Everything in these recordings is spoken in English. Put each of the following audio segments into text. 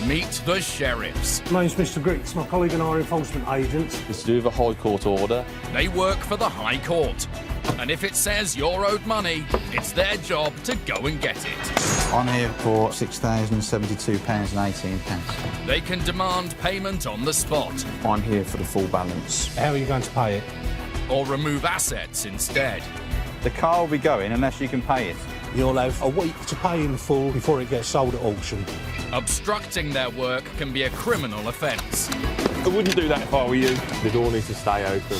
Meet the sheriffs. My name's Mr. Griggs. My colleague and I are enforcement agents. It's to do with a High Court order. They work for the High Court. And if it says you're owed money, it's their job to go and get it. I'm here for £6,072.18. They can demand payment on the spot. I'm here for the full balance. How are you going to pay it? Or remove assets instead. The car will be going unless you can pay it. You'll have a week to pay in full before it gets sold at auction. Obstructing their work can be a criminal offence. I wouldn't do that if I were you. The door needs to stay open.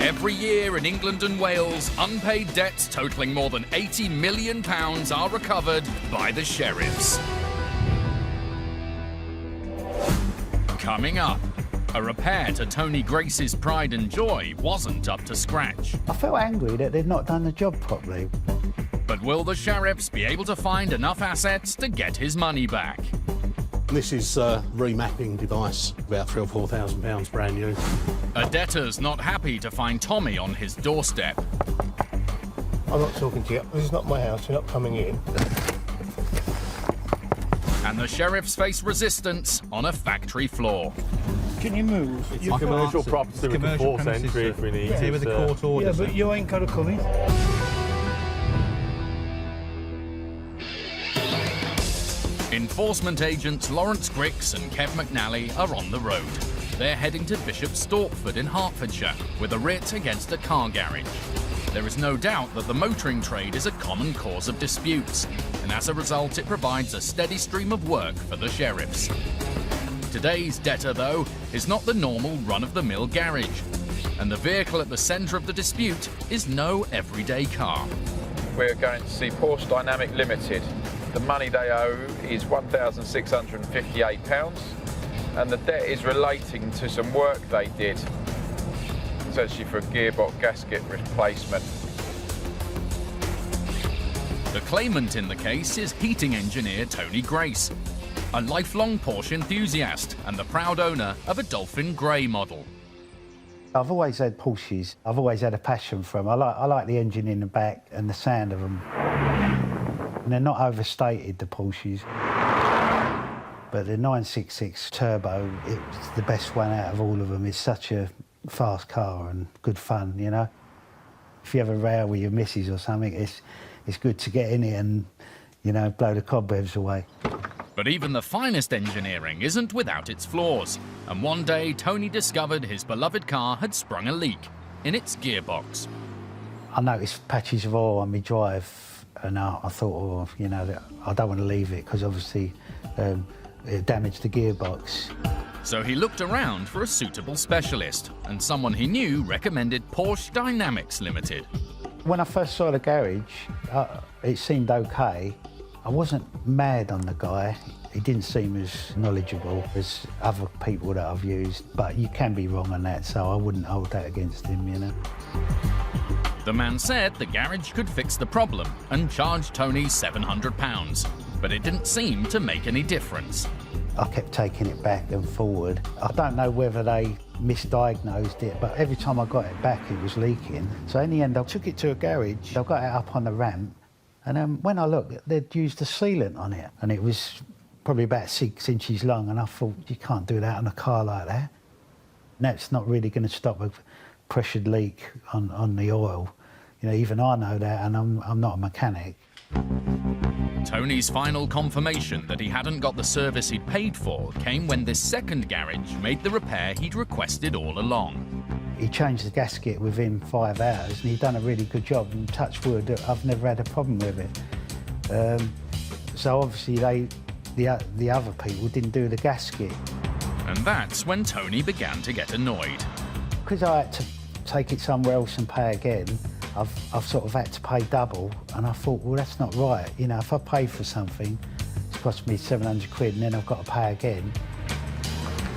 Every year in England and Wales, unpaid debts totalling more than £80 million are recovered by the sheriffs. Coming up, a repair to Tony Grace's pride and joy wasn't up to scratch. I felt angry that they'd not done the job properly. But will the sheriffs be able to find enough assets to get his money back? This is a remapping device, about £3,000 or £4,000 brand new. A debtor's not happy to find Tommy on his doorstep. I'm not talking to you. This is not my house. You're not coming in. And the sheriffs face resistance on a factory floor. Can you move? It's a commercial property with a force entry if we need to. With the court order. Yeah, but you ain't got to come in. Enforcement agents Lawrence Griggs and Kev McNally are on the road. They're heading to Bishop Stortford in Hertfordshire with a writ against a car garage. There is no doubt that the motoring trade is a common cause of disputes, and as a result it provides a steady stream of work for the sheriffs. Today's debtor, though, is not the normal run-of-the-mill garage, and the vehicle at the centre of the dispute is no everyday car. We're going to see Porsche Dynamic Limited. The money they owe is £1,658, and the debt is relating to some work they did. It's actually for a gearbox gasket replacement. The claimant in the case is heating engineer Tony Grace, a lifelong Porsche enthusiast and the proud owner of a Dolphin Grey model. I've always had Porsches. I've always had a passion for them. I like the engine in the back and the sound of them. And they're not overstated, the Porsches. But the 966 Turbo, it's the best one out of all of them. It's such a fast car and good fun, you know. If you have a row with your missus or something, it's good to get in it and, you know, blow the cobwebs away. But even the finest engineering isn't without its flaws. And one day, Tony discovered his beloved car had sprung a leak in its gearbox. I noticed patches of oil on my drive, and I thought, oh, you know, I don't want to leave it because obviously it damaged the gearbox. So he looked around for a suitable specialist, and someone he knew recommended Porsche Dynamics Limited. When I first saw the garage, it seemed okay. I wasn't mad on the guy. He didn't seem as knowledgeable as other people that I've used, but you can be wrong on that, so I wouldn't hold that against him, you know. The man said the garage could fix the problem and charged Tony £700, but it didn't seem to make any difference. I kept taking it back and forward. I don't know whether they misdiagnosed it, but every time I got it back, it was leaking. So in the end, I took it to a garage. I got it up on the ramp, and when I looked, they'd used a sealant on it, and it was probably about 6 inches long, and I thought, you can't do that on a car like that. And that's not really going to stop a pressured leak on the oil. You know, even I know that, and I'm not a mechanic. Tony's final confirmation that he hadn't got the service he'd paid for came when this second garage made the repair he'd requested all along. He changed the gasket within 5 hours, and he'd done a really good job, and touch wood, I've never had a problem with it. So obviously the other people didn't do the gasket. And that's when Tony began to get annoyed. Because I had to take it somewhere else and pay again, I've sort of had to pay double, and I thought, well, that's not right. You know, if I pay for something, it's cost me 700 quid, and then I've got to pay again.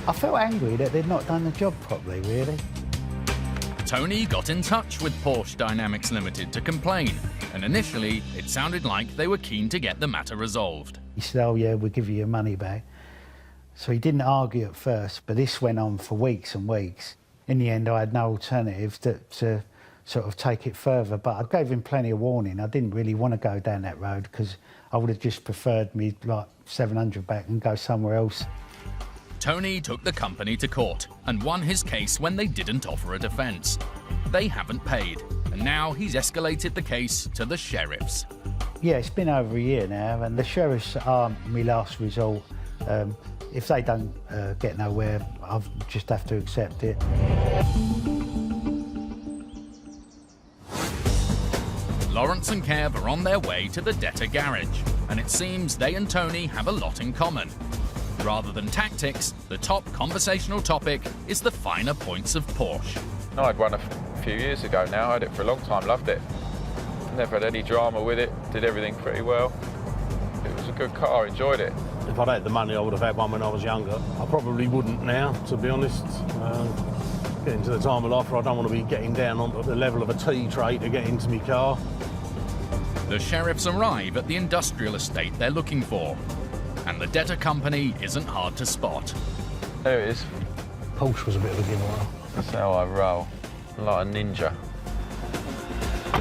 I felt angry that they'd not done the job properly, really. Tony got in touch with Porsche Dynamics Limited to complain, and initially it sounded like they were keen to get the matter resolved. He said, oh yeah, we'll give you your money back. So he didn't argue at first, but this went on for weeks and weeks. In the end, I had no alternative to sort of take it further, but I gave him plenty of warning. I didn't really want to go down that road because I would have just preferred me like 700 back and go somewhere else. Tony took the company to court and won his case when they didn't offer a defence. They haven't paid, and now he's escalated the case to the sheriffs. Yeah, it's been over a year now, and the sheriffs are my last resort. If they don't get nowhere, I'll just have to accept it. Lawrence and Kev are on their way to the debtor garage, and it seems they and Tony have a lot in common. Rather than tactics, the top conversational topic is the finer points of Porsche. I had one a few years ago now. I had it for a long time, loved it. Never had any drama with it, did everything pretty well. It was a good car, enjoyed it. If I'd had the money, I would have had one when I was younger. I probably wouldn't now, to be honest. Getting to the time of life where I don't want to be getting down onto the level of a tea tray to get into my car. The sheriffs arrive at the industrial estate they're looking for, and the debtor company isn't hard to spot. There it is. Porsche was a bit of a giveaway. That's how I roll, like a ninja.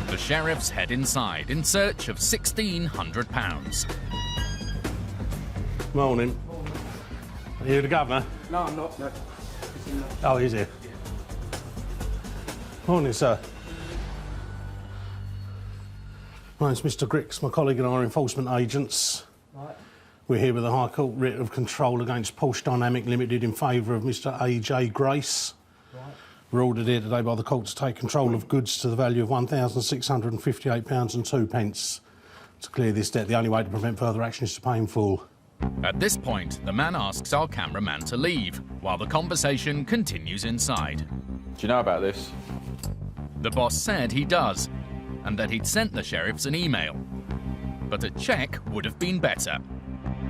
The sheriffs head inside in search of £1,600. Morning. Are you the governor? No, I'm not. No. Oh, he's here. Morning, sir. My name's Mr. Grix. My colleague and I are enforcement agents. Right. We're here with a High Court writ of control against Porsche Dynamic Limited in favour of Mr. A.J. Grace. Right. We're ordered here today by the court to take control of goods to the value of £1,658.02 to clear this debt. The only way to prevent further action is to pay in full. At this point, the man asks our cameraman to leave, while the conversation continues inside. Do you know about this? The boss said he does, and that he'd sent the sheriffs an email. But a cheque would have been better.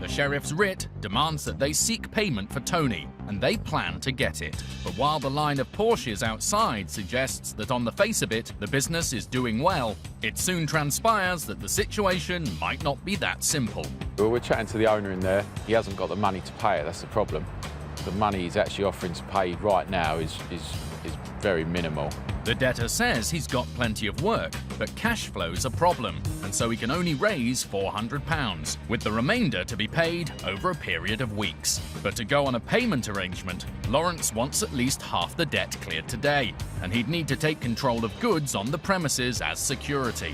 The sheriff's writ demands that they seek payment for Tony, and they plan to get it. But while the line of Porsches outside suggests that on the face of it, the business is doing well, it soon transpires that the situation might not be that simple. Well, we're chatting to the owner in there. He hasn't got the money to pay it, that's the problem. The money he's actually offering to pay right now is very minimal. The debtor says he's got plenty of work, but cash flow's a problem, and so he can only raise £400, with the remainder to be paid over a period of weeks. But to go on a payment arrangement, Lawrence wants at least half the debt cleared today, and he'd need to take control of goods on the premises as security.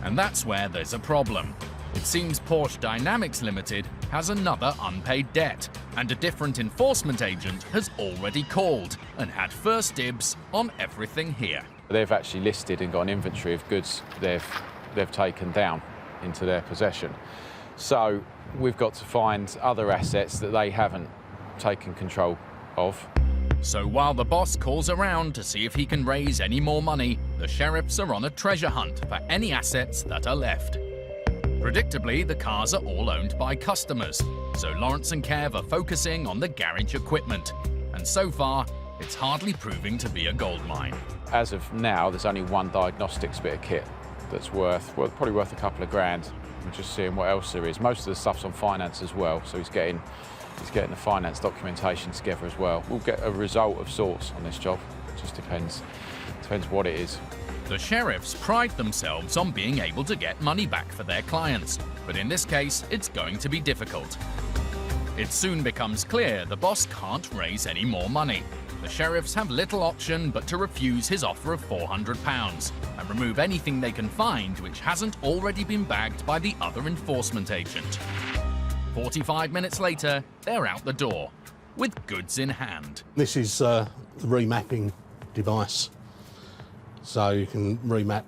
And that's where there's a problem. It seems Porsche Dynamics Limited has another unpaid debt, and a different enforcement agent has already called and had first dibs on everything here. They've actually listed and got an inventory of goods they've taken down into their possession. So we've got to find other assets that they haven't taken control of. So while the boss calls around to see if he can raise any more money, the sheriffs are on a treasure hunt for any assets that are left. Predictably, the cars are all owned by customers, so Lawrence and Kev are focusing on the garage equipment, and so far, it's hardly proving to be a goldmine. As of now, there's only one diagnostics bit of kit that's probably worth a couple of grand. We're just seeing what else there is. Most of the stuff's on finance as well, so he's getting the finance documentation together as well. We'll get a result of sorts on this job. It just depends what it is. The sheriffs pride themselves on being able to get money back for their clients, but in this case, it's going to be difficult. It soon becomes clear the boss can't raise any more money. The sheriffs have little option but to refuse his offer of £400 and remove anything they can find which hasn't already been bagged by the other enforcement agent. 45 minutes later, they're out the door, with goods in hand. This is the remapping device. So you can remap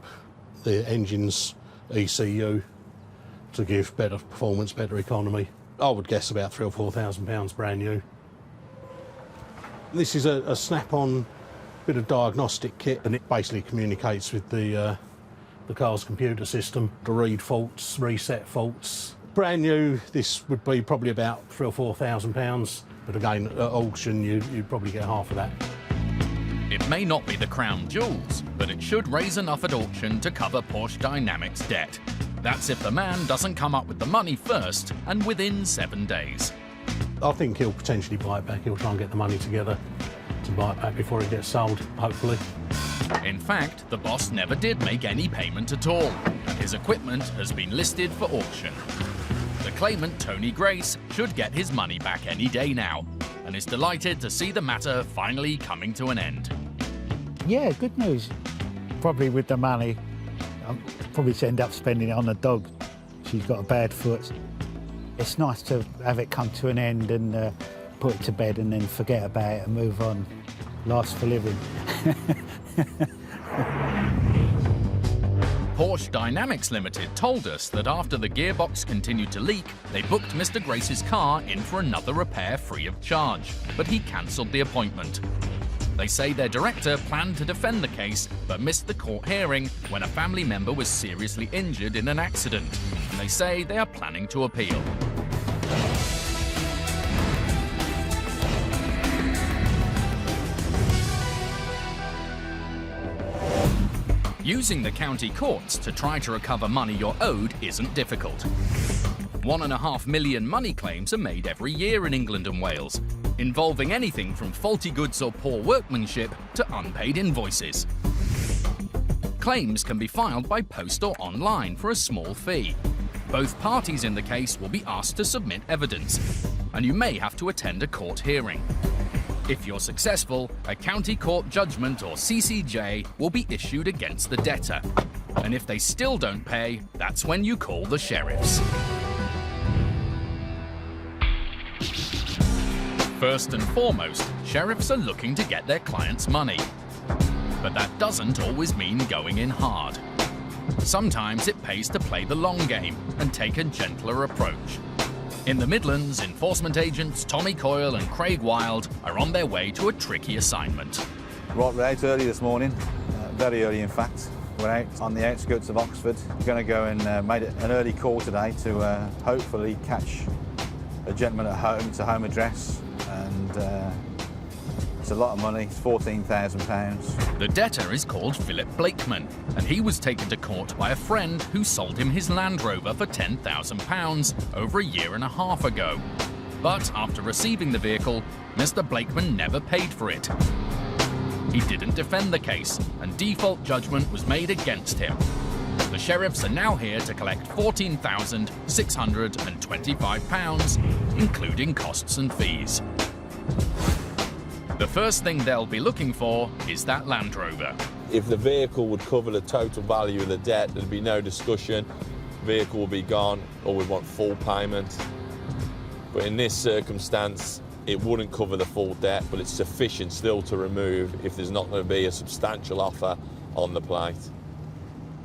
the engine's ECU to give better performance, better economy. I would guess about £3,000 or £4,000 brand new. This is a snap-on bit of diagnostic kit, and it basically communicates with the car's computer system to read faults, reset faults. Brand new, this would be probably about £3,000 or £4,000, but again, at auction, you'd probably get half of that. It may not be the crown jewels, but it should raise enough at auction to cover Porsche Dynamics' debt. That's if the man doesn't come up with the money first and within 7 days. I think he'll potentially buy it back. He'll try and get the money together to buy it back before it gets sold, hopefully. In fact, the boss never did make any payment at all, and his equipment has been listed for auction. The claimant, Tony Grace, should get his money back any day now, and is delighted to see the matter finally coming to an end. Yeah, good news. Probably with the money, I'll probably end up spending it on the dog. She's got a bad foot. It's nice to have it come to an end and put it to bed and then forget about it and move on. Life's for living. Porsche Dynamics Limited told us that after the gearbox continued to leak, they booked Mr. Grace's car in for another repair free of charge, but he cancelled the appointment. They say their director planned to defend the case, but missed the court hearing when a family member was seriously injured in an accident, and they say they are planning to appeal. Using the county courts to try to recover money you're owed isn't difficult. 1.5 million money claims are made every year in England and Wales, involving anything from faulty goods or poor workmanship to unpaid invoices. Claims can be filed by post or online for a small fee. Both parties in the case will be asked to submit evidence, and you may have to attend a court hearing. If you're successful, a county court judgment or CCJ will be issued against the debtor. And if they still don't pay, that's when you call the sheriffs. First and foremost, sheriffs are looking to get their clients' money. But that doesn't always mean going in hard. Sometimes it pays to play the long game and take a gentler approach. In the Midlands, enforcement agents Tommy Coyle and Craig Wild are on their way to a tricky assignment. Right, we're out early this morning, very early in fact. We're out on the outskirts of Oxford. We're going to go and make an early call today to hopefully catch a gentleman at home. It's a home address, and it's a lot of money. It's £14,000. The debtor is called Philip Blakeman, and he was taken to court by a friend who sold him his Land Rover for £10,000 over a year and a half ago. But after receiving the vehicle, Mr. Blakeman never paid for it. He didn't defend the case, and default judgment was made against him. The sheriffs are now here to collect £14,625, including costs and fees. The first thing they'll be looking for is that Land Rover. If the vehicle would cover the total value of the debt, there'd be no discussion. Vehicle will be gone, or we want full payment. But in this circumstance, it wouldn't cover the full debt, but it's sufficient still to remove if there's not going to be a substantial offer on the plate.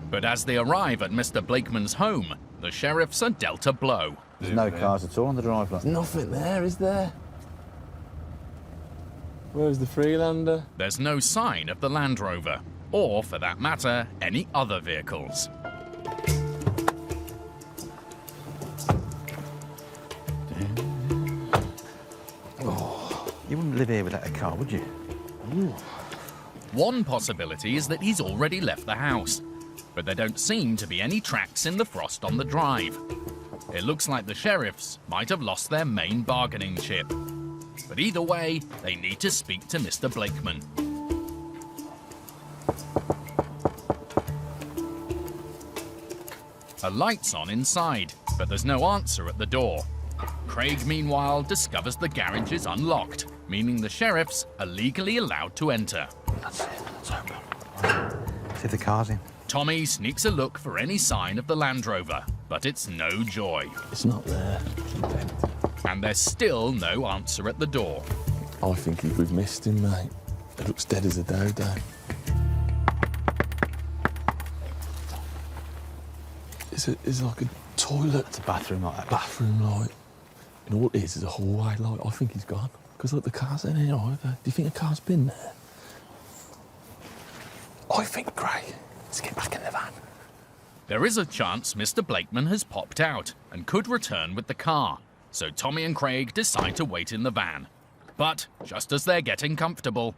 But as they arrive at Mr. Blakeman's home, the sheriffs are dealt a blow. There's no cars at all on the driveway. There's nothing there, is there? Where's the Freelander? There's no sign of the Land Rover, or for that matter, any other vehicles. You wouldn't live here without a car, would you? One possibility is that he's already left the house, but there don't seem to be any tracks in the frost on the drive. It looks like the sheriffs might have lost their main bargaining chip. But either way, they need to speak to Mr. Blakeman. A light's on inside, but there's no answer at the door. Craig, meanwhile, discovers the garage is unlocked, meaning the sheriffs are legally allowed to enter. That's it, that's open. See if the car's in. Tommy sneaks a look for any sign of the Land Rover, but it's no joy. It's not there. And there's still no answer at the door. I think we've missed him, mate. It looks dead as a dodo. It's like a toilet. It's a bathroom like that. Bathroom light. And all it is a hallway light. I think he's gone. Because look, the car's in here either. Do you think a car's been there? I think, Craig, let's get back in the van. There is a chance Mr. Blakeman has popped out and could return with the car, so Tommy and Craig decide to wait in the van. But just as they're getting comfortable...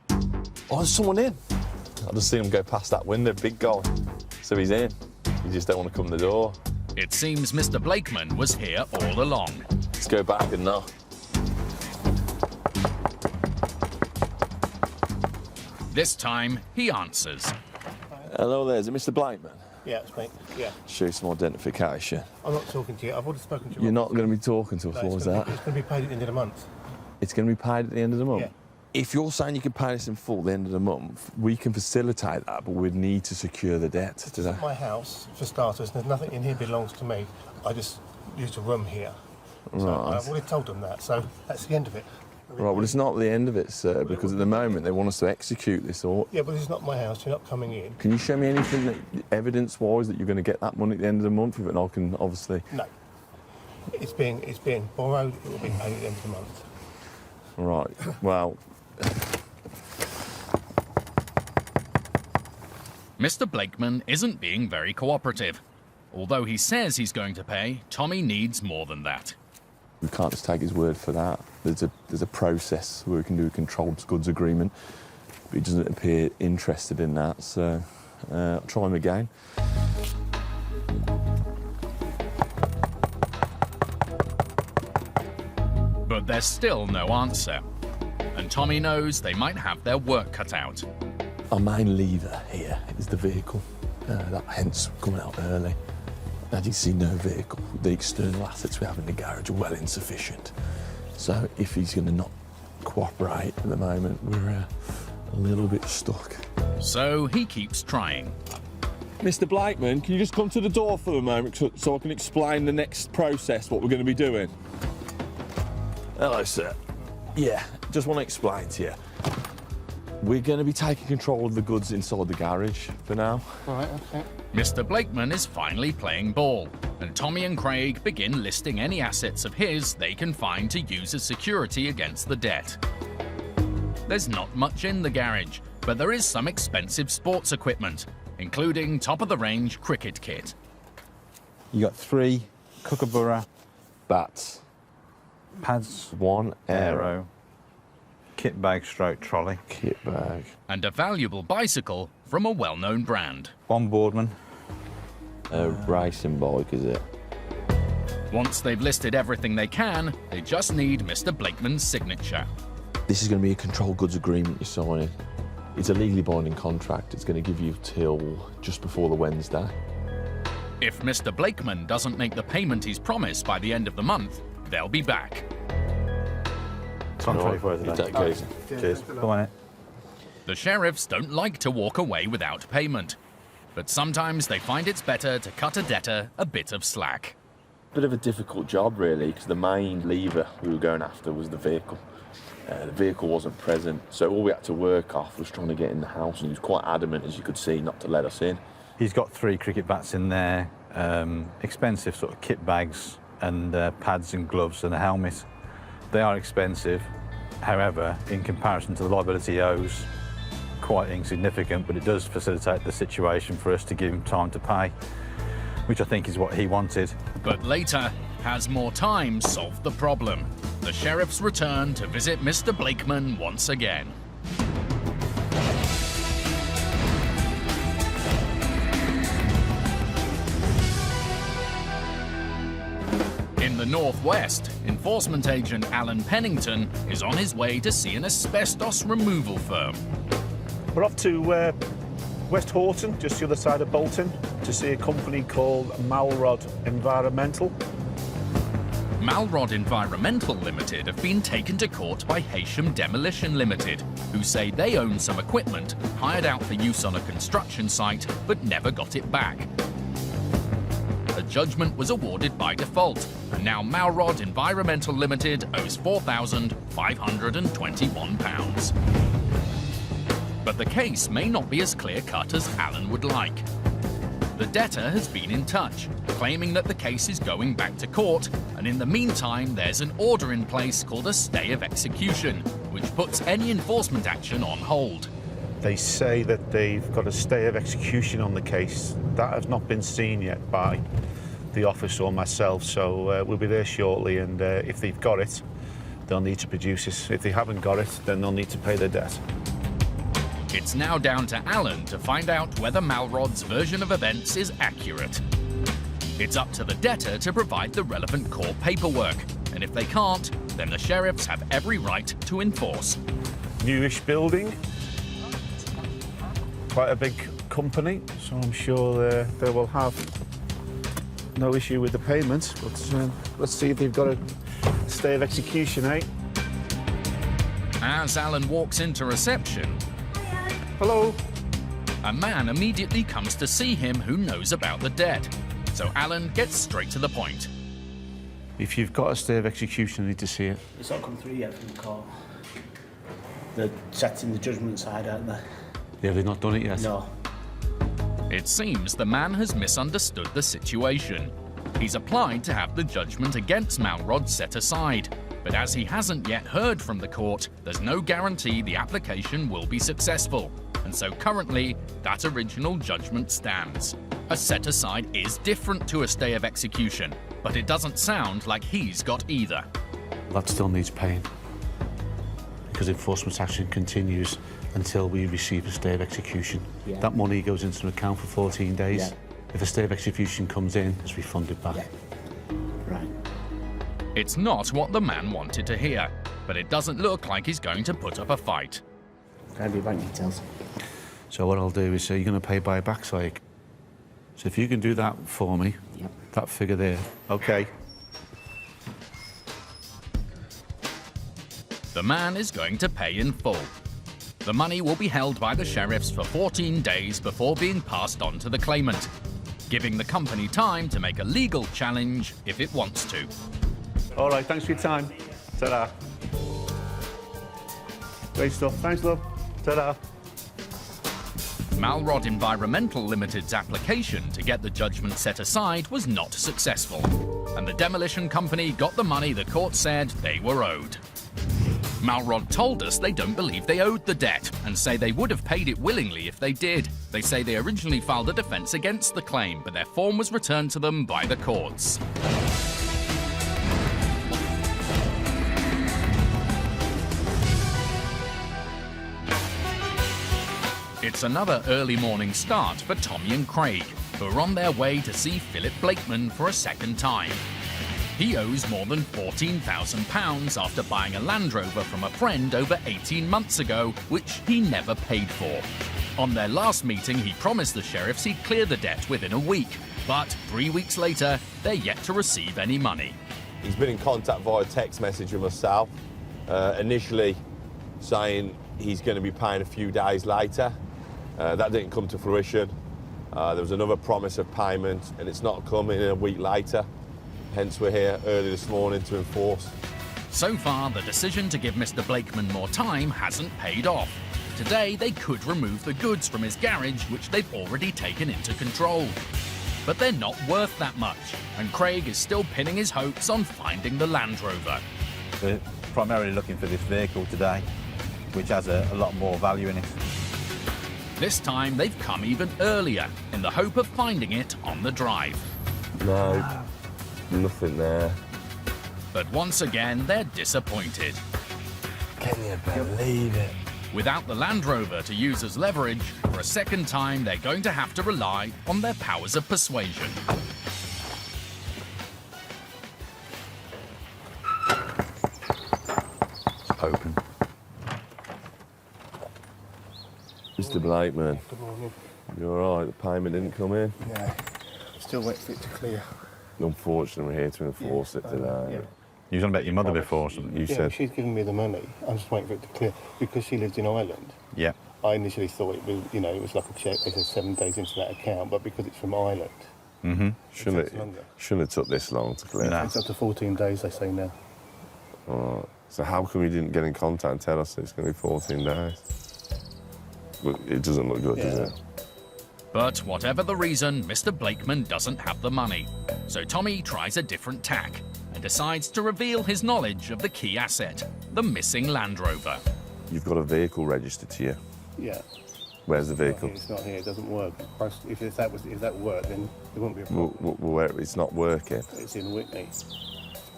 Oh, there's someone in. I just seen him go past that window, big guy. So he's in. You just don't want to come to the door. It seems Mr. Blakeman was here all along. Let's go back and knock. This time, he answers. Hello there, is it Mr. Blakeman? Yeah, it's me. Yeah. Show you some identification. I'm not talking to you. I've already spoken to you. You're not going to be talking to us, No, what was it's that? gonna be paid at the end of the month. It's going to be paid at the end of the month? Yeah. If you're saying you can pay this in full at the end of the month, we can facilitate that, but we'd need to secure the debt. It's not my house, for starters. There's nothing in here belongs to me. I just used a room here. So Right. I've already told them that, so that's the end of it. Right, well, it's not the end of it, sir, because at the moment they want us to execute this order. Yeah, but this is not my house. You're not coming in. Can you show me anything that, evidence-wise, that you're going to get that money at the end of the month? If I can obviously. No. It's being borrowed. It will be paid at the end of the month. Right. Well. Mr. Blakeman isn't being very cooperative. Although he says he's going to pay, Tommy needs more than that. We can't just take his word for that. There's a process where we can do a controlled goods agreement, but he doesn't appear interested in that. So I'll try him again. But there's still no answer. And Tommy knows they might have their work cut out. Our main lever here is the vehicle. That hence coming out early. As you see, no vehicle. The external assets we have in the garage are well insufficient. So if he's going to not cooperate at the moment, we're a little bit stuck. So he keeps trying. Mr. Blakeman, can you just come to the door for a moment so I can explain the next process, what we're going to be doing? Hello, sir. Yeah, just want to explain to you. We're going to be taking control of the goods inside the garage for now. All right, okay. Mr. Blakeman is finally playing ball, and Tommy and Craig begin listing any assets of his they can find to use as security against the debt. There's not much in the garage, but there is some expensive sports equipment, including top-of-the-range cricket kit. You got 3 Kookaburra Bats. pads, 1 aero, kit bag stroke trolley, kit bag. And a valuable bicycle from a well-known brand. 1 Boardman. A racing bike, is it? Once they've listed everything they can, they just need Mr. Blakeman's signature. This is going to be a controlled goods agreement you're signing. It's a legally binding contract. It's going to give you till just before the Wednesday. If Mr. Blakeman doesn't make the payment he's promised by the end of the month, they'll be back. It's on 24 You today. take it easy. Cheers. Come on in. The sheriffs don't like to walk away without payment, but sometimes they find it's better to cut a debtor a bit of slack. Bit of a difficult job, really, because the main lever we were going after was the vehicle. The vehicle wasn't present, so all we had to work off was trying to get in the house, and he was quite adamant, as you could see, not to let us in. He's got 3 cricket bats in there, expensive sort of kit bags and pads and gloves and a helmet. They are expensive, however, in comparison to the liability he owes, quite insignificant, but it does facilitate the situation for us to give him time to pay, which I think is what he wanted. But later, has more time solved the problem? The sheriffs return to visit Mr. Blakeman once again. In the northwest, enforcement agent Alan Pennington is on his way to see an asbestos removal firm. We're off to West Horton, just the other side of Bolton, to see a company called Malrod Environmental. Malrod Environmental Limited have been taken to court by Heysham Demolition Limited, who say they own some equipment hired out for use on a construction site but never got it back. A judgment was awarded by default, and now Malrod Environmental Limited owes £4,521. But the case may not be as clear-cut as Alan would like. The debtor has been in touch, claiming that the case is going back to court, and in the meantime there's an order in place called a stay of execution, which puts any enforcement action on hold. They say that they've got a stay of execution on the case. That has not been seen yet by the office or myself, so we'll be there shortly, and if they've got it, they'll need to produce it. If they haven't got it, then they'll need to pay their debt. It's now down to Alan to find out whether Malrod's version of events is accurate. It's up to the debtor to provide the relevant court paperwork, and if they can't, then the sheriffs have every right to enforce. Newish building, quite a big company, so I'm sure they will have no issue with the payment. But let's see if they've got a stay of execution, eh? As Alan walks into reception, Hello. a man immediately comes to see him who knows about the debt. So Alan gets straight to the point. If you've got a stay of execution, I need to see it. It's not come through yet from the court. They're setting the judgment side, aren't they? Yeah, they've not done it yet. No. It seems the man has misunderstood the situation. He's applied to have the judgment against Malrod set aside, but as he hasn't yet heard from the court, there's no guarantee the application will be successful. And so currently, that original judgment stands. A set-aside is different to a stay of execution, but it doesn't sound like he's got either. That still needs paying, because enforcement action continues until we receive a stay of execution. Yeah. That money goes into an account for 14 days. Yeah. If a stay of execution comes in, it's refunded back. Yeah. Right. It's not what the man wanted to hear, but it doesn't look like he's going to put up a fight. Can I have your bank details? So what I'll do is say you're going to pay by backside. So if you can do that for me, Yep. that figure there. Okay. The man is going to pay in full. The money will be held by the sheriffs for 14 days before being passed on to the claimant, giving the company time to make a legal challenge if it wants to. All right, thanks for your time. Ta-da. Great stuff. Thanks, love. Ta-da. Malrod Environmental Limited's application to get the judgment set aside was not successful, and the demolition company got the money the court said they were owed. Malrod told us they don't believe they owed the debt and say they would have paid it willingly if they did. They say they originally filed a defence against the claim, but their form was returned to them by the courts. It's another early morning start for Tommy and Craig, who are on their way to see Philip Blakeman for a second time. He owes more than £14,000 after buying a Land Rover from a friend over 18 months ago, which he never paid for. On their last meeting, he promised the sheriffs he'd clear the debt within a week, but 3 weeks later, they're yet to receive any money. He's been in contact via text message with myself, initially saying he's going to be paying a few days later. That didn't come to fruition. There was another promise of payment, and it's not coming a week later. Hence, we're here early this morning to enforce. So far, the decision to give Mr. Blakeman more time hasn't paid off. Today, they could remove the goods from his garage, which they've already taken into control. But they're not worth that much, and Craig is still pinning his hopes on finding the Land Rover. We're primarily looking for this vehicle today, which has a lot more value in it. This time, they've come even earlier, in the hope of finding it on the drive. No, nothing there. But once again, they're disappointed. Can you believe it? Without the Land Rover to use as leverage, for a second time, they're going to have to rely on their powers of persuasion. It's open. Mr. Blakeman, Good morning. you're all right, the payment didn't come in? Yeah. Still wait for it to clear. Unfortunately, we're here to enforce it today. Yeah. You was on about your mother before or something? You Yeah, said, she's given me the money. I'm just waiting for it to clear. Because she lives in Ireland, Yeah. I initially thought it was, it was like a cheque. They said 7 days into that account, but because it's from Ireland, shouldn't takes longer. have took this long to clear. No. It's up to 14 days, they say now. All right. So how come you didn't get in contact and tell us it's going to be 14 days? Well, it doesn't look good, does it? But whatever the reason, Mr. Blakeman doesn't have the money. So Tommy tries a different tack and decides to reveal his knowledge of the key asset, the missing Land Rover. You've got a vehicle registered to you. Yeah. Where's the vehicle? It's not here. It doesn't work. If that worked, then there wouldn't be a problem. Where it's not working, It's in Whitney. It's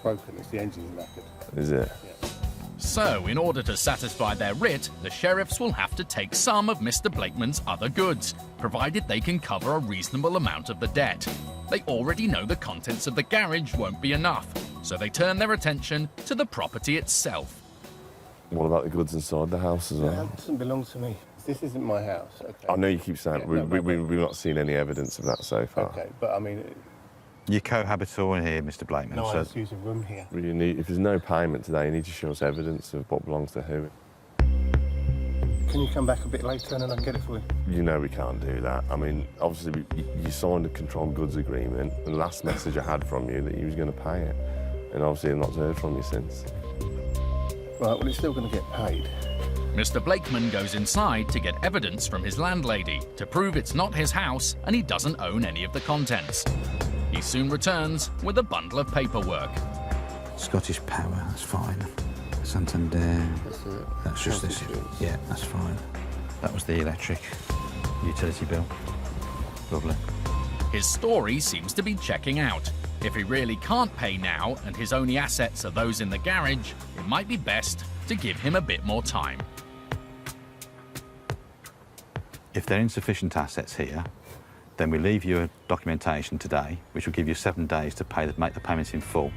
broken. It's the engine's knackered. is it? Yeah. So, in order to satisfy their writ, the sheriffs will have to take some of Mr. Blakeman's other goods, provided they can cover a reasonable amount of the debt. They already know the contents of the garage won't be enough, so they turn their attention to the property itself. What about the goods inside the house as well? It doesn't belong to me. This isn't my house, okay? I know you keep saying we've not seen any evidence of that so far. Okay, but I mean... You're cohabitor in here, Mr. Blakeman. No, so I just use a room here. If there's no payment today, you need to show us evidence of what belongs to who. Can you come back a bit later and then I can get it for you? You know we can't do that. I mean, obviously, you signed a controlled goods agreement, and the last message I had from you that you was going to pay it. And obviously I've not heard from you since. Right, well, it's still going to get paid. Mr. Blakeman goes inside to get evidence from his landlady to prove it's not his house and he doesn't own any of the contents. He soon returns with a bundle of paperwork. Scottish Power, that's fine. Santander, that's just this. Yeah, that's fine. that was the electric utility bill. Lovely. His story seems to be checking out. If he really can't pay now and his only assets are those in the garage, it might be best to give him a bit more time. If there are insufficient assets here, then we leave you a documentation today, which will give you 7 days to make the payments in full.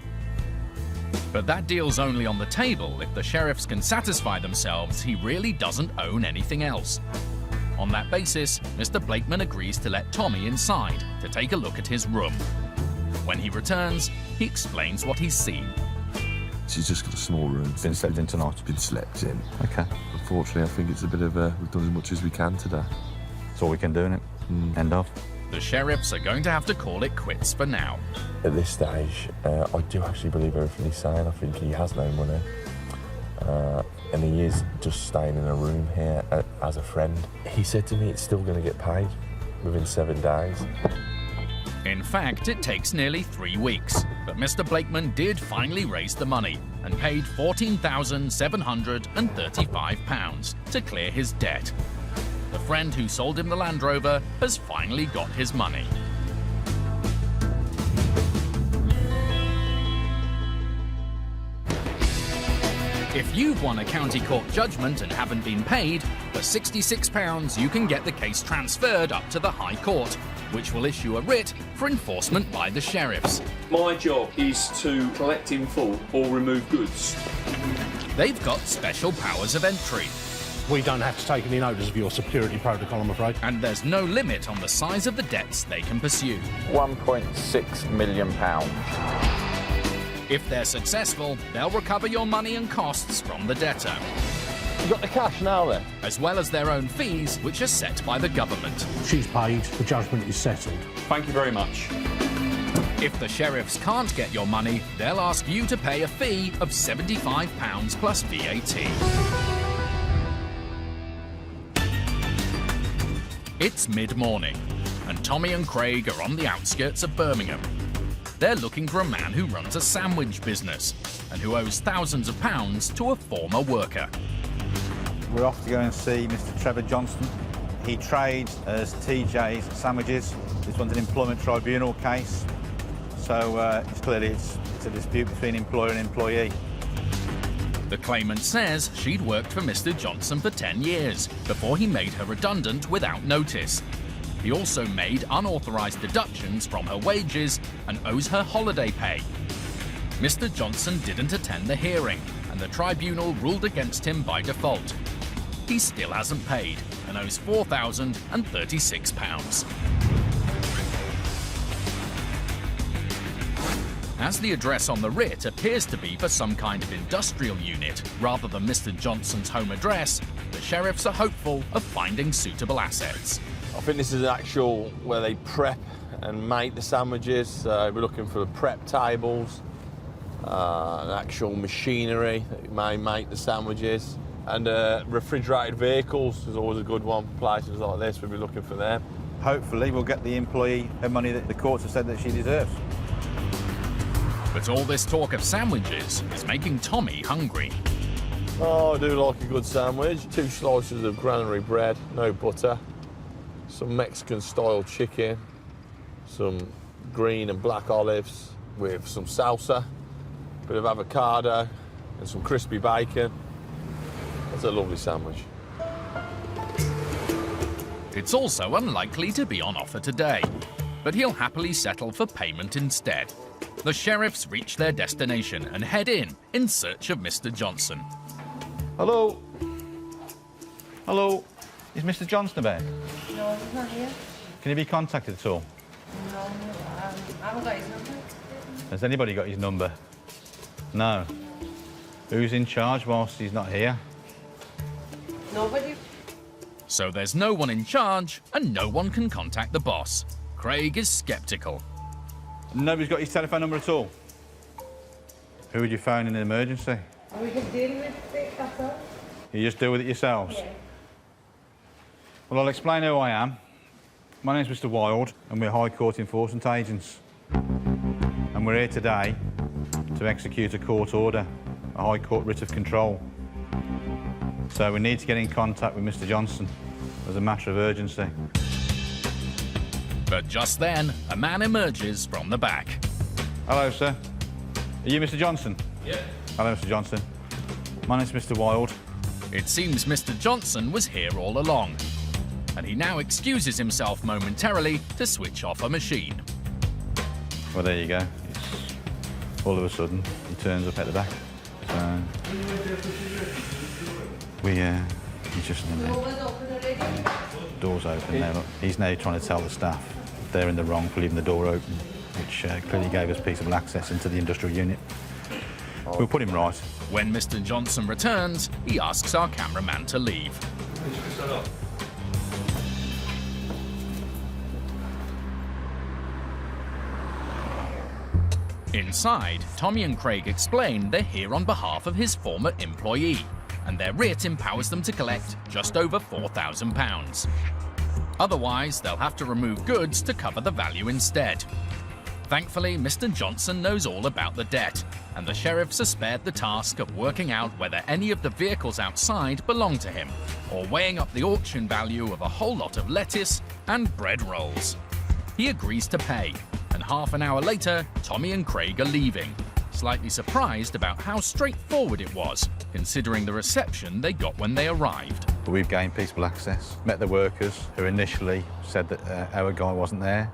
But that deal's only on the table if the sheriffs can satisfy themselves he really doesn't own anything else. On that basis, Mr. Blakeman agrees to let Tommy inside to take a look at his room. When he returns, he explains what he's seen. She's just got a small room. Been slept in tonight? Been slept in. Okay. Unfortunately, I think it's a bit of we've done as much as we can today. That's all we can do, innit? End of. The sheriffs are going to have to call it quits for now. At this stage, I do actually believe everything he's saying. I think he has no money. And he is just staying in a room here as a friend. He said to me it's still going to get paid within 7 days. In fact, it takes nearly 3 weeks, but Mr. Blakeman did finally raise the money and paid £14,735 to clear his debt. The friend who sold him the Land Rover has finally got his money. If you've won a county court judgment and haven't been paid, for £66 you can get the case transferred up to the High Court, which will issue a writ for enforcement by the sheriffs. My job is to collect in full or remove goods. They've got special powers of entry. We don't have to take any notice of your security protocol, I'm afraid. And there's no limit on the size of the debts they can pursue. £1.6 million. If they're successful, they'll recover your money and costs from the debtor, You got the cash now then? as well as their own fees, which are set by the government. She's paid, the judgment is settled. Thank you very much. If the sheriffs can't get your money, they'll ask you to pay a fee of £75 plus VAT. It's mid-morning, and Tommy and Craig are on the outskirts of Birmingham. They're looking for a man who runs a sandwich business and who owes thousands of pounds to a former worker. We're off to go and see Mr. Trevor Johnston. He trades as TJ's Sandwiches. This one's an employment tribunal case, so it's clearly a dispute between employer and employee. The claimant says she'd worked for Mr. Johnson for 10 years before he made her redundant without notice. He also made unauthorised deductions from her wages and owes her holiday pay. Mr. Johnson didn't attend the hearing, and the tribunal ruled against him by default. He still hasn't paid and owes £4,036. As the address on the writ appears to be for some kind of industrial unit rather than Mr. Johnson's home address, the sheriffs are hopeful of finding suitable assets. I think this is an actual where they prep and make the sandwiches. We're looking for prep tables, an actual machinery that may make the sandwiches, and refrigerated vehicles is always a good one. Places like this, we'll be looking for them. Hopefully we'll get the employee her money that the courts have said that she deserves. But all this talk of sandwiches is making Tommy hungry. Oh, I do like a good sandwich. 2 slices of granary bread, no butter, some Mexican-style chicken, some green and black olives with some salsa, a bit of avocado and some crispy bacon. That's a lovely sandwich. It's also unlikely to be on offer today, but he'll happily settle for payment instead. The sheriffs reach their destination and head in search of Mr. Johnson. Hello? Hello? Is Mr. Johnson about? No, he's not here. Can he be contacted at all? No, I haven't got his number. Has anybody got his number? No. Who's in charge whilst he's not here? Nobody. So there's no one in charge and no one can contact the boss. Craig is sceptical. Nobody's got his telephone number at all? Who would you phone in an emergency? We can deal with it, that's all. You just deal with it yourselves? Yeah. Well, I'll explain who I am. My name's Mr. Wild, and we're High Court enforcement agents. And we're here today to execute a court order, a High Court writ of control. So we need to get in contact with Mr. Johnson as a matter of urgency. But just then, a man emerges from the back. Hello, sir. Are you Mr. Johnson? Yeah. Hello, Mr. Johnson. My name's Mr. Wild. It seems Mr. Johnson was here all along, and he now excuses himself momentarily to switch off a machine. Well, there you go. All of a sudden, he turns up at the back. So he's just in there. Door's open now. Look. He's now trying to tell the staff they're in the wrong for leaving the door open, which clearly gave us peaceable access into the industrial unit. We'll put him right. When Mr. Johnson returns, he asks our cameraman to leave. Inside, Tommy and Craig explain they're here on behalf of his former employee, and their writ empowers them to collect just over £4,000. Otherwise, they'll have to remove goods to cover the value instead. Thankfully, Mr. Johnson knows all about the debt, and the sheriffs are spared the task of working out whether any of the vehicles outside belong to him, or weighing up the auction value of a whole lot of lettuce and bread rolls. He agrees to pay, and half an hour later, Tommy and Craig are leaving, slightly surprised about how straightforward it was, considering the reception they got when they arrived. We've gained peaceable access, met the workers who initially said that our guy wasn't there.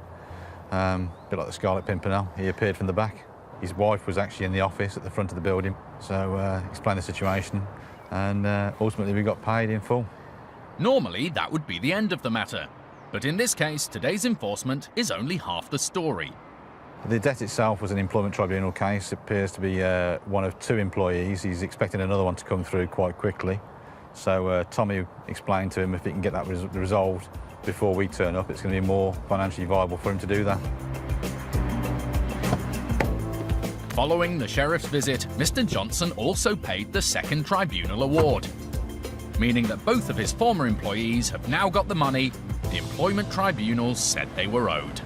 A bit like the Scarlet Pimpernel, he appeared from the back. His wife was actually in the office at the front of the building, so explained the situation, and ultimately we got paid in full. Normally, that would be the end of the matter, but in this case, today's enforcement is only half the story. The debt itself was an employment tribunal case. It appears to be one of two employees. He's expecting another one to come through quite quickly. So Tommy explained to him if he can get that resolved before we turn up, it's going to be more financially viable for him to do that. Following the sheriff's visit, Mr. Johnson also paid the second tribunal award, meaning that both of his former employees have now got the money the employment tribunals said they were owed.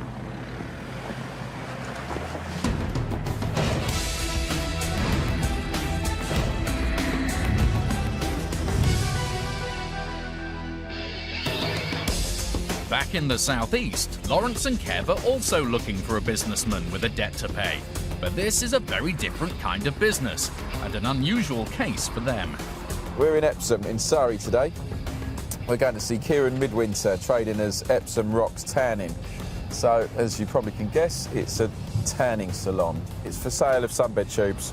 Back in the southeast, Lawrence and Kev are also looking for a businessman with a debt to pay. But this is a very different kind of business, and an unusual case for them. We're in Epsom in Surrey today. We're going to see Kieran Midwinter trading as Epsom Rocks Tanning. So, as you probably can guess, it's a tanning salon. It's for sale of sunbed tubes.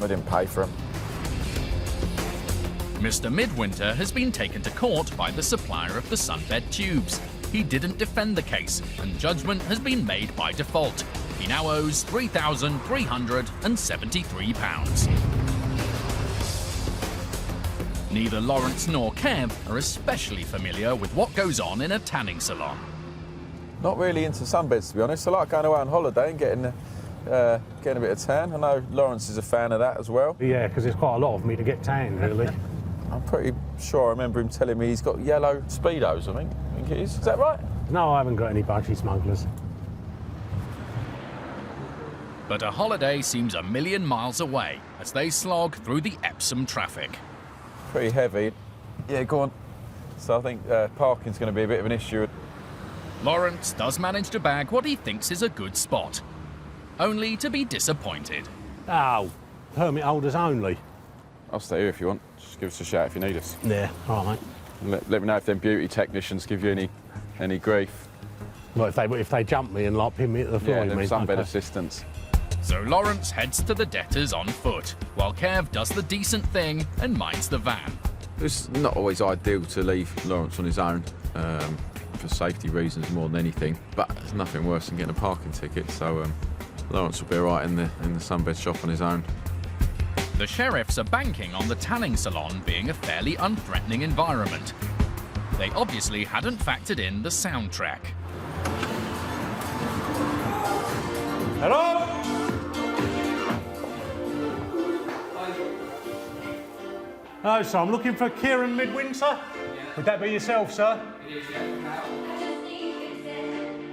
I didn't pay for them. Mr. Midwinter has been taken to court by the supplier of the sunbed tubes. He didn't defend the case, and judgment has been made by default. He now owes £3,373. Neither Lawrence nor Kev are especially familiar with what goes on in a tanning salon. Not really into sunbeds, to be honest. I like going away on holiday and getting a bit of tan. I know Lawrence is a fan of that as well. Yeah, because there's quite a lot of me to get tan, really. I'm pretty sure I remember him telling me he's got yellow Speedos, I think it is. Is that right? No, I haven't got any budgie smugglers. But a holiday seems a million miles away as they slog through the Epsom traffic. Pretty heavy. Yeah, go on. So I think parking's going to be a bit of an issue. Lawrence does manage to bag what he thinks is a good spot, only to be disappointed. Oh, permit holders only. I'll stay here if you want. Just give us a shout if you need us. Yeah, all right, mate. Let me know if them beauty technicians give you any grief. Well, if they jump me and like pin me at the floor, Yeah, you them mean? sunbed Okay. assistants. So Lawrence heads to the debtors on foot, while Kev does the decent thing and minds the van. It's not always ideal to leave Lawrence on his own for safety reasons more than anything, but there's nothing worse than getting a parking ticket, so Lawrence will be all right in the sunbed shop on his own. The sheriffs are banking on the tanning salon being a fairly unthreatening environment. They obviously hadn't factored in the soundtrack. Hello? Hello, sir. I'm looking for Kieran Midwinter. Would that be yourself, sir?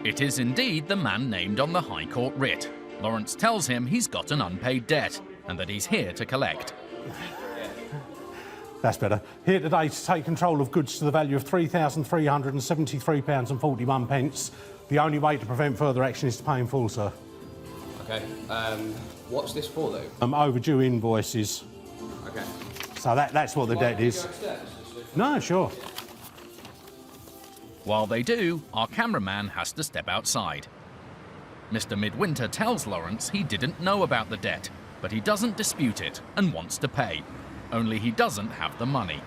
It is indeed the man named on the High Court writ. Lawrence tells him he's got an unpaid debt and that he's here to collect. That's better. Here today to take control of goods to the value of £3,373.41. The only way to prevent further action is to pay in full, sir. OK. What's this for, though? Overdue invoices. OK. So that's what the debt is. No, sure. While they do, our cameraman has to step outside. Mr. Midwinter tells Lawrence he didn't know about the debt, but he doesn't dispute it and wants to pay. Only he doesn't have the money.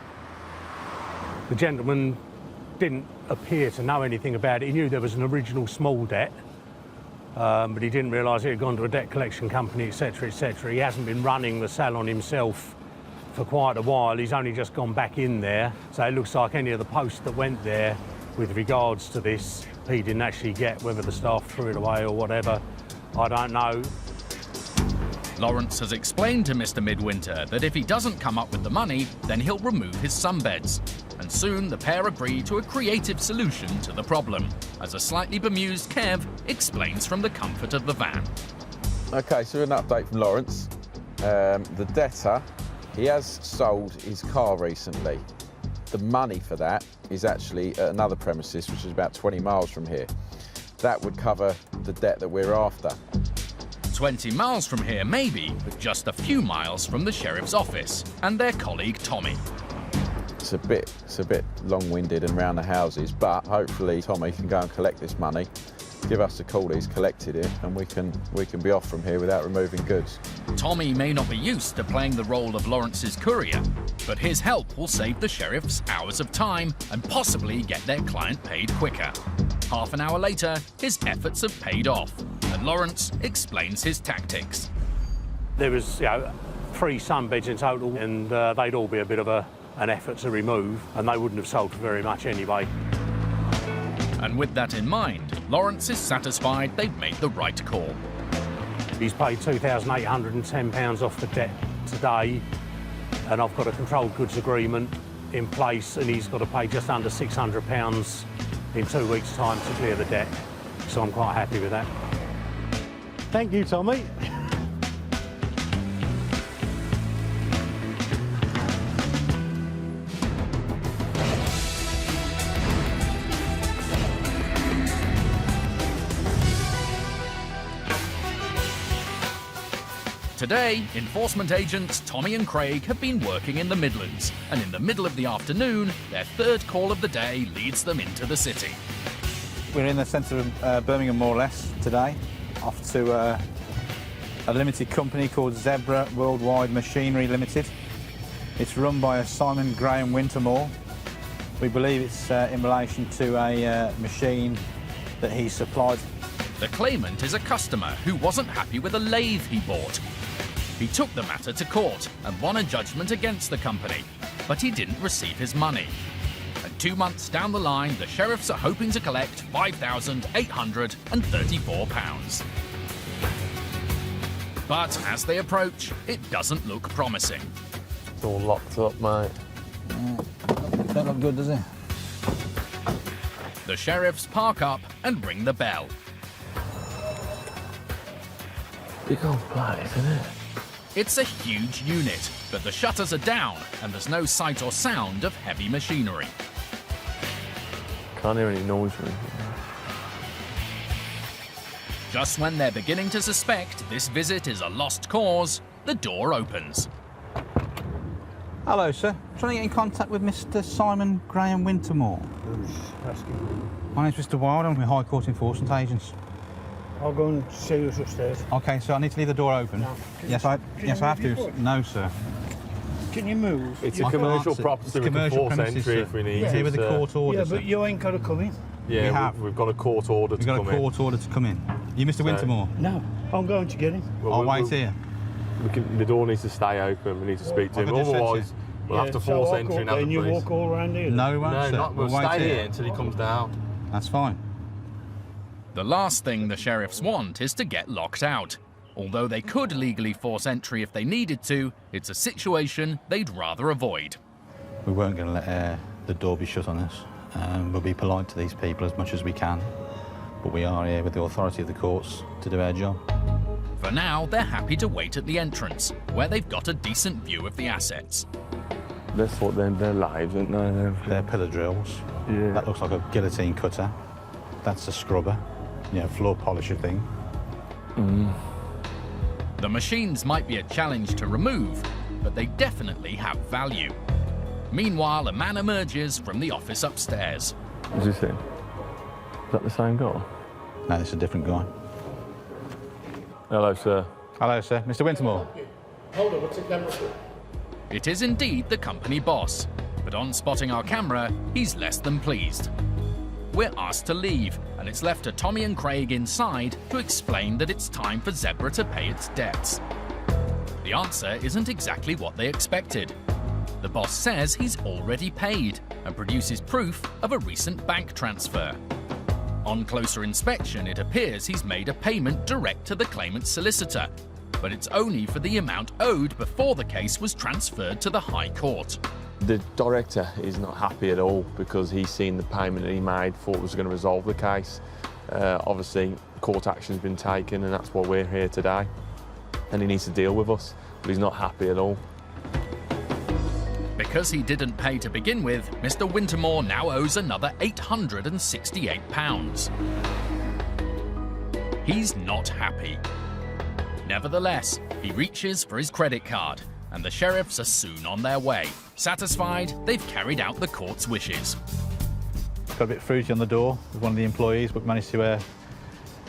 The gentleman didn't appear to know anything about it. He knew there was an original small debt, but he didn't realise it had gone to a debt collection company, etc., etc. He hasn't been running the salon himself for quite a while. He's only just gone back in there, so it looks like any of the posts that went there with regards to this, he didn't actually get, whether the staff threw it away or whatever. I don't know. Lawrence has explained to Mr. Midwinter that if he doesn't come up with the money, then he'll remove his sunbeds. And soon the pair agree to a creative solution to the problem, as a slightly bemused Kev explains from the comfort of the van. OK, so an update from Lawrence. The debtor, he has sold his car recently. The money for that is actually at another premises, which is about 20 miles from here. That would cover the debt that we're after. 20 miles from here, maybe, but just a few miles from the sheriff's office and their colleague Tommy. It's a bit long-winded and round the houses, but hopefully Tommy can go and collect this money, give us a call that he's collected it, and we can be off from here without removing goods. Tommy may not be used to playing the role of Lawrence's courier, but his help will save the sheriffs hours of time and possibly get their client paid quicker. Half an hour later, his efforts have paid off, and Lawrence explains his tactics. There was, 3 sunbeds in total, and they'd all be a bit of an effort to remove, and they wouldn't have sold for very much anyway. And with that in mind, Lawrence is satisfied they've made the right call. He's paid £2,810 off the debt today, and I've got a controlled goods agreement in place, and he's got to pay just under £600 in 2 weeks' time to clear the debt. So I'm quite happy with that. Thank you, Tommy. Today, enforcement agents Tommy and Craig have been working in the Midlands, and in the middle of the afternoon, their third call of the day leads them into the city. We're in the centre of Birmingham, more or less, today, off to a limited company called Zebra Worldwide Machinery Limited. It's run by a Simon Graham Wintermore. We believe it's in relation to a machine that he supplied. The claimant is a customer who wasn't happy with a lathe he bought. He took the matter to court and won a judgment against the company, but he didn't receive his money. And 2 months down the line, the sheriffs are hoping to collect £5,834. But as they approach, it doesn't look promising. It's all locked up, mate. Don't look good, does it? The sheriffs park up and ring the bell. Big old place, isn't it? It's a huge unit, but the shutters are down and there's no sight or sound of heavy machinery. Can't hear any noise from it. Just when they're beginning to suspect this visit is a lost cause, the door opens. Hello, sir. Trying to get in contact with Mr. Simon Graham Wintermore. Who's asking? My name's Mr. Wild. I'm from High Court Enforcement Agents. I'll go and see who's upstairs. OK, so I need to leave the door open. No. Yes, I have to. No, sir. Can you move? It's You a can't. commercial property. It's We can commercial force premises, entry sir. if we need Yeah, to. with the court order. Yeah, sir. but you ain't got to come in. Yeah, We have. we've got a court order We've to got come a court order to come in. You Mr. Wintermore? No, I'm going to get him. Well, I'll wait here. The door needs to stay open. We need to speak to I him. could just Otherwise, we'll have to force so entry and have then the you police. walk all around here. No, we won't, No, sir. not, we'll wait stay here. here until he comes down. That's fine. The last thing the sheriffs want is to get locked out. Although they could legally force entry if they needed to, it's a situation they'd rather avoid. We weren't going to let the door be shut on us. We'll be polite to these people as much as we can, but we are here with the authority of the courts to do our job. For now, they're happy to wait at the entrance, where they've got a decent view of the assets. That's what their lives, aren't they? They're pillar drills. Yeah. That looks like a guillotine cutter. That's a scrubber, floor polisher thing. The machines might be a challenge to remove, but they definitely have value. Meanwhile, a man emerges from the office upstairs. What's he saying? Is that the same guy? No, it's a different guy. Hello, sir. Hello, sir. Mr. Wintermore. Hold on, what's the camera for? It is indeed the company boss, but on spotting our camera, he's less than pleased. We're asked to leave, and it's left to Tommy and Craig inside to explain that it's time for Zebra to pay its debts. The answer isn't exactly what they expected. The boss says he's already paid and produces proof of a recent bank transfer. On closer inspection, it appears he's made a payment direct to the claimant's solicitor, but it's only for the amount owed before the case was transferred to the High Court. The director is not happy at all because he's seen the payment that he made, thought was going to resolve the case. Obviously, court action's been taken and that's why we're here today. And he needs to deal with us, but he's not happy at all. Because he didn't pay to begin with, Mr. Wintermore now owes another £868. He's not happy. Nevertheless, he reaches for his credit card, and the sheriffs are soon on their way. Satisfied, they've carried out the court's wishes. Got a bit fruity on the door with one of the employees, but managed to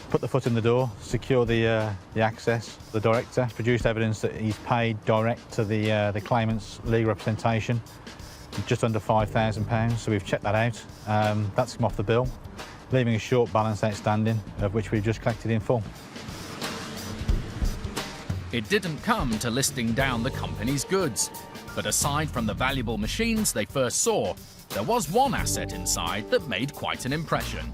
put the foot in the door, secure the access. The director produced evidence that he's paid direct to the claimant's legal representation, just under £5,000. So we've checked that out. That's come off the bill, leaving a short balance outstanding, of which we've just collected in full. It didn't come to listing down the company's goods, but aside from the valuable machines they first saw, there was one asset inside that made quite an impression.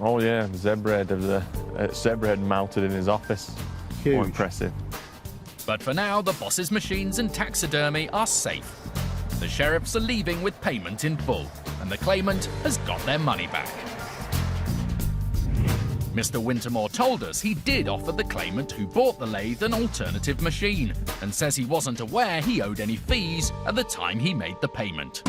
Oh yeah, zebra head mounted in his office. Huge. More impressive. But for now, the boss's machines and taxidermy are safe. The sheriffs are leaving with payment in full, and the claimant has got their money back. Mr. Wintermore told us he did offer the claimant who bought the lathe an alternative machine, and says he wasn't aware he owed any fees at the time he made the payment.